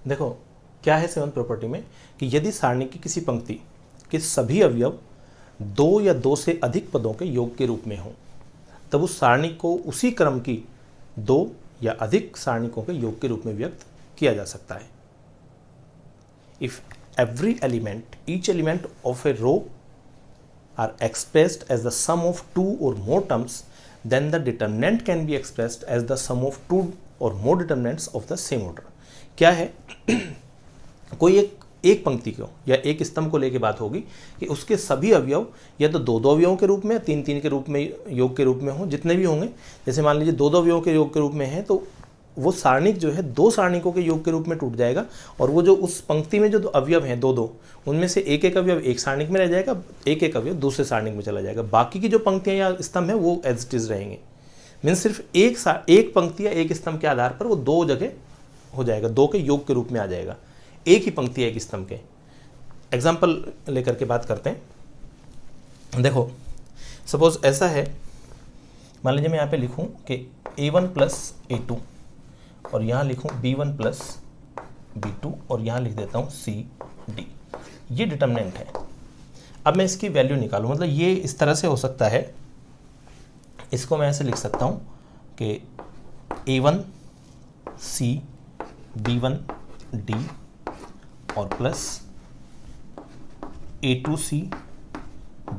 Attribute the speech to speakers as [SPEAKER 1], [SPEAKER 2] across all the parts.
[SPEAKER 1] देखो क्या है सेवंथ प्रॉपर्टी में कि यदि सारणी की किसी पंक्ति के सभी अवयव दो या दो से अधिक पदों के योग के रूप में हों, तब उस सारणी को उसी क्रम की दो या अधिक सारणिकों के योग के रूप में व्यक्त किया जा सकता है। If every element, each element of a row are expressed as the sum of two or more terms, then the determinant can be expressed as the sum of two or more determinants of the same order। क्या है कोई एक पंक्ति को या एक स्तंभ को लेके बात होगी कि उसके सभी अवयव या तो दो दो अवयवों के रूप में, तीन तीन के रूप में, योग के रूप में हो, जितने भी होंगे। जैसे मान लीजिए दो दो अवयवों के योग के रूप में है तो वो सारणिक जो है दो सारणिकों के योग के रूप में टूट जाएगा, और वो जो उस पंक्ति में जो अवयव हैं दो दो, उनमें से एक एक अवयव एक सारणिक में रह जाएगा, एक एक अवयव दूसरे सारणिक में चला जाएगा। बाकी की जो पंक्तियां या स्तंभ है वो एज इट इज रहेंगे। मीन्स सिर्फ एक पंक्ति या एक स्तंभ के आधार पर वो दो जगह हो जाएगा, दो के योग के रूप में आ जाएगा, एक ही पंक्ति या एक स्तंभ के। एग्जाम्पल लेकर के बात करते हैं। देखो सपोज ऐसा है, मान लीजिए मैं यहाँ पे लिखूँ कि A1 प्लस A2 और यहाँ लिखूँ B1 प्लस B2 और यहाँ लिख देता हूँ CD। ये डिटर्मिनेंट है। अब मैं इसकी वैल्यू निकालूँ, मतलब ये इस तरह से हो सकता है, इसको मैं ऐसे लिख सकता हूँ कि A1 C B1 D और plus A2 C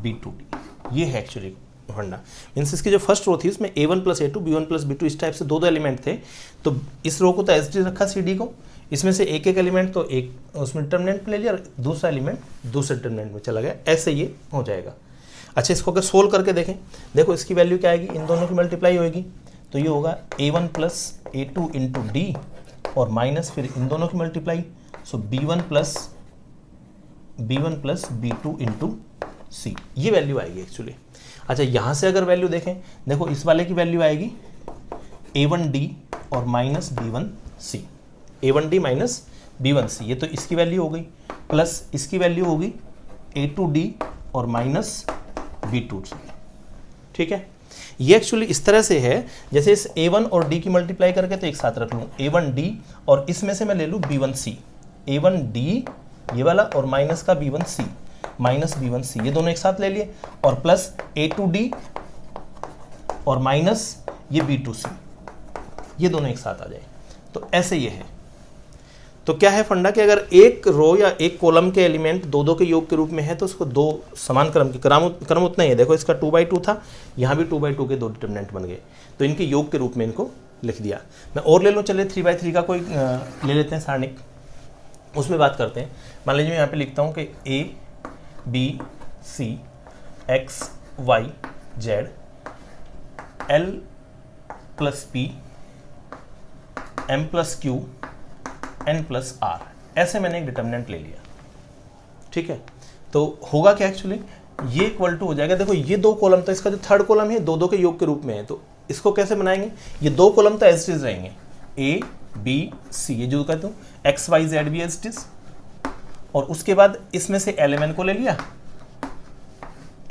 [SPEAKER 1] B2 D। ये है एक्चुअली फंडा। मीन्स इसकी जो फर्स्ट रो थी उसमें A1 plus A2 B1 plus B2 इस टाइप से दो दो एलिमेंट थे, तो इस रो को तो एज इट रखा CD को, इसमें से एक एक एलिमेंट तो एक उसमें डिटर्मिनेंट ले लिया और दूसरा एलिमेंट दूसरे डिटर्मिनेंट में चला गया, ऐसे ये हो जाएगा। अच्छा इसको अगर सोल्व करके देखें, देखो इसकी वैल्यू क्या आएगी, इन दोनों की मल्टीप्लाई होगी तो ये होगा A1 plus A2 into D और माइनस फिर इन दोनों की मल्टीप्लाई, सो B1 plus B2 into C, ये वैल्यू आएगी एक्चुअली। अच्छा यहाँ से अगर वैल्यू देखें, देखो इस वाले की वैल्यू आएगी A1D और minus B1C, A1D minus B1C, ये तो इसकी वैल्यू हो गई, प्लस इसकी वैल्यू होगी A2D और माइनस B2C। ठीक है, ये एक्चुअली इस तरह से है जैसे इस A1 और D की मल्टीप्लाई करके तो एक साथ रख लूँ A1D और इसमें से मैं ले लूँ B1C, A1D ये वाला और माइनस का B1C माइनस B1C, ये दोनों एक साथ ले लिए, और प्लस A2D और माइनस ये B2C, ये दोनों एक साथ आ जाए, तो ऐसे ये है। तो क्या है फंडा कि अगर एक रो या एक कॉलम के एलिमेंट दो दो के योग के रूप में है तो उसको दो समान क्रम के क्रम उतना ही है। देखो इसका 2/2 था, यहाँ भी 2/2 के दो डिटर्मिनेंट बन गए, तो इनके योग के रूप में इनको लिख दिया। मैं और ले लूँ, चलिए 3/3 का कोई ले लेते हैं सारणिक, उसमें बात करते हैं। मान लीजिए मैं यहाँ पे लिखता हूँ कि A B C X Y Z L plus P M plus Q N plus R, ऐसे मैंने एक डिटर्मिनेंट ले लिया। ठीक है, तो होगा क्या एक्चुअली, ये इक्वल टू हो जाएगा, देखो ये दो कॉलम, तो इसका जो थर्ड कॉलम है दो दो के योग के रूप में है, तो इसको कैसे बनाएंगे, ये दो कॉलम तो एज इट इज रहेंगे, A B C, ये जो कहते हो X Y Z भी एज इट इज, और उसके बाद इसमें से LMN को ले लिया,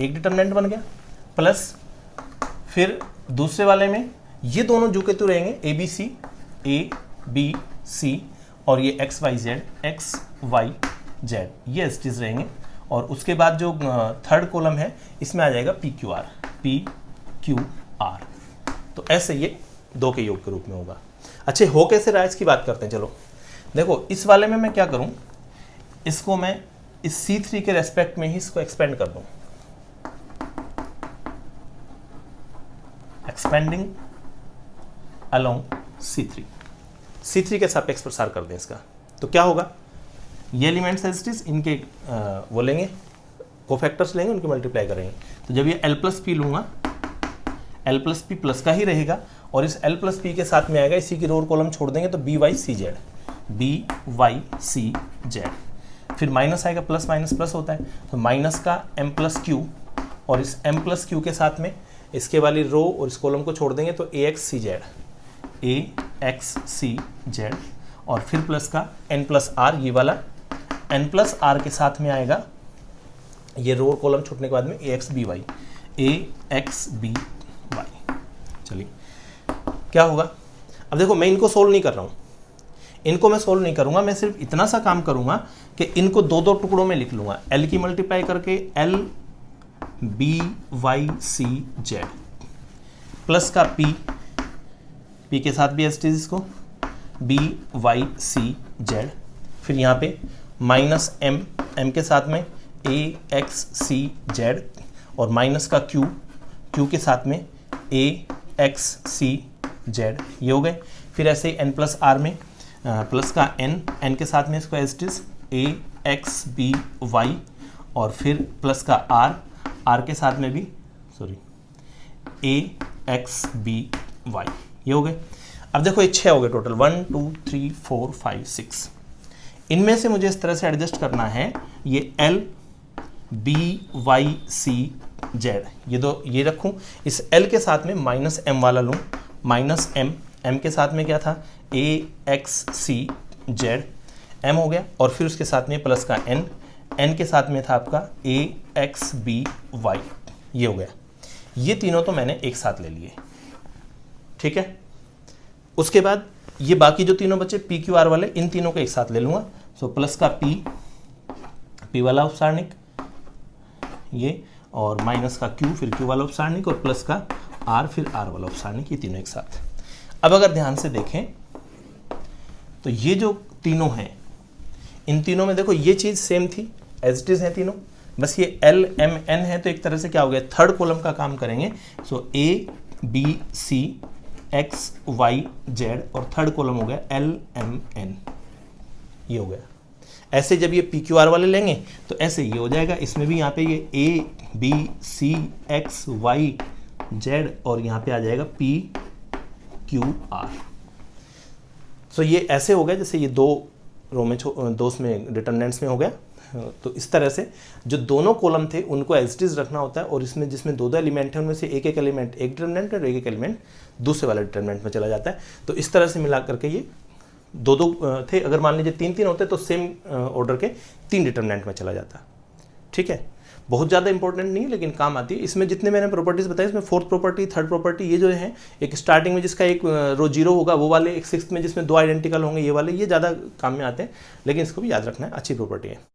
[SPEAKER 1] एक डिटर्मिनेंट बन गया, प्लस फिर दूसरे वाले में ये दोनों जो के तो रहेंगे ABC A B C और ये X Y Z ये एस्टिस रहेंगे, और उसके बाद जो थर्ड कॉलम है इसमें आ जाएगा P Q R, तो ऐसे ये दो के योग के रूप में होगा। अच्छे हो कैसे रहा है इसकी बात करते हैं। चलो देखो इस वाले में मैं क्या करूं, इसको मैं इस C3 के रेस्पेक्ट में ही इसको एक्सपेंड कर दूं, एक्सपेंडिंग अलोंग C3 के सापेक्ष प्रसार कर दें इसका, तो क्या होगा, ये एलिमेंट्स एस्टिस इनके वो लेंगे, कोफैक्टर्स लेंगे, उनकी मल्टीप्लाई करेंगे, तो जब ये L प्लस P लूँगा, L प्लस P प्लस का ही रहेगा, और इस L प्लस P के साथ में आएगा, इसी की रो कॉलम छोड़ देंगे तो BYCZ, फिर माइनस आएगा, प्लस माइनस प्लस होता है, तो माइनस का M प्लस Q, और इस M प्लस Q के साथ में इसके वाली रो और इस कॉलम को छोड़ देंगे तो AXCZ, और फिर प्लस का N प्लस R, ये वाला N प्लस R के साथ में आएगा, ये रो कॉलम छूटने के बाद में AXBY। चलिए क्या होगा, अब देखो मैं इनको सोल्व नहीं कर रहा हूँ, इनको मैं सोल्व नहीं करूंगा, मैं सिर्फ इतना सा काम करूंगा कि इनको दो दो टुकड़ों में लिख लूंगा, L की मल्टीप्लाई करके L B Y C Z plus का P के साथ भी एस इसको B Y C Z, फिर यहाँ पे माइनस M के साथ में A X C Z और माइनस का Q के साथ में A X C Z, ये हो गए। फिर ऐसे ही N प्लस R में प्लस का N के साथ में इसको S A X B Y और फिर प्लस का R के साथ में भी A X B Y, ये हो गए। अब देखो ये 6 हो गए टोटल, 1 2 3 4 5 6। इनमें से मुझे इस तरह से एडजस्ट करना है, ये L B Y C Z, ये रखूं, इस L के साथ में माइनस M वाला लूं, माइनस M के साथ में क्या था A X C Z, M हो गया, और फिर उसके साथ में प्लस का N के साथ में था आपका A X B Y, ये हो गया। ये तीनों तो मैंने एक साथ ले लिए, ठीक है। उसके बाद ये बाकी जो तीनों बचे P Q R वाले, इन तीनों को एक साथ ले लूँगा। सो प्लस का P वाला उपसारणिक ये, और माइनस का Q फिर Q वाला उपसारणिक, और प्लस का R फिर R वाला उपसारणिक, ये तीनों एक साथ। अब अगर ध्यान से देखें तो ये जो तीनों हैं, इन तीनों में देखो ये चीज़ सेम थी, एज इट इज़ है तीनों, बस ये L M N है, तो एक तरह से क्या हो गया, थर्ड कॉलम का काम करेंगे। सो A B C X Y Z और थर्ड कॉलम हो गया L M N, ये हो गया। ऐसे जब ये P Q R वाले लेंगे तो ऐसे ये हो जाएगा, इसमें भी यहाँ पे ये A B C X Y Z और यहाँ पे आ जाएगा P Q R। तो ये ऐसे हो गया जैसे ये दो रो में दो में डिटरमिनेंट्स में हो गया। तो इस तरह से जो दोनों कॉलम थे उनको एज इट इज रखना होता है, और इसमें जिसमें दो एलिमेंट हैं उनमें से एक एलिमेंट एक डिटरमिनेंट और एक एलिमेंट दूसरे वाले डिटरमिनेंट में चला जाता है। तो इस तरह से मिला करके ये दो थे, अगर मान लीजिए 3 होते तो सेम ऑर्डर के 3 डिटरमिनेंट में चला जाता, ठीक है। बहुत ज़्यादा इंपॉर्टेंट नहीं है लेकिन काम आती है। इसमें जितने मैंने प्रॉपर्टीज बताई, इसमें फोर्थ प्रॉपर्टी थर्ड प्रॉपर्टी ये जो है, एक स्टार्टिंग में जिसका एक रो 0 होगा वो वाले, एक सिक्स्थ में जिसमें 2 आइडेंटिकल होंगे ये वाले, ये ज़्यादा काम में आते हैं, लेकिन इसको भी याद रखना है, अच्छी प्रॉपर्टी है।